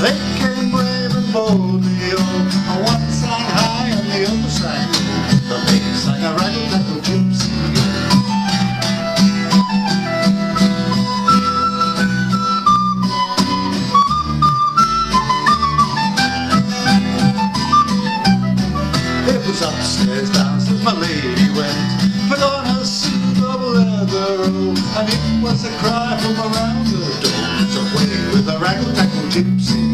They came brave and boldly, oh, one sang high and the other sang low. The lady sang a raggle-taggle gypsy. It was upstairs, downstairs, my lady went, put on her suit of leather, oh, and it was a cry from around the door. So away with a raggle-taggle gypsy.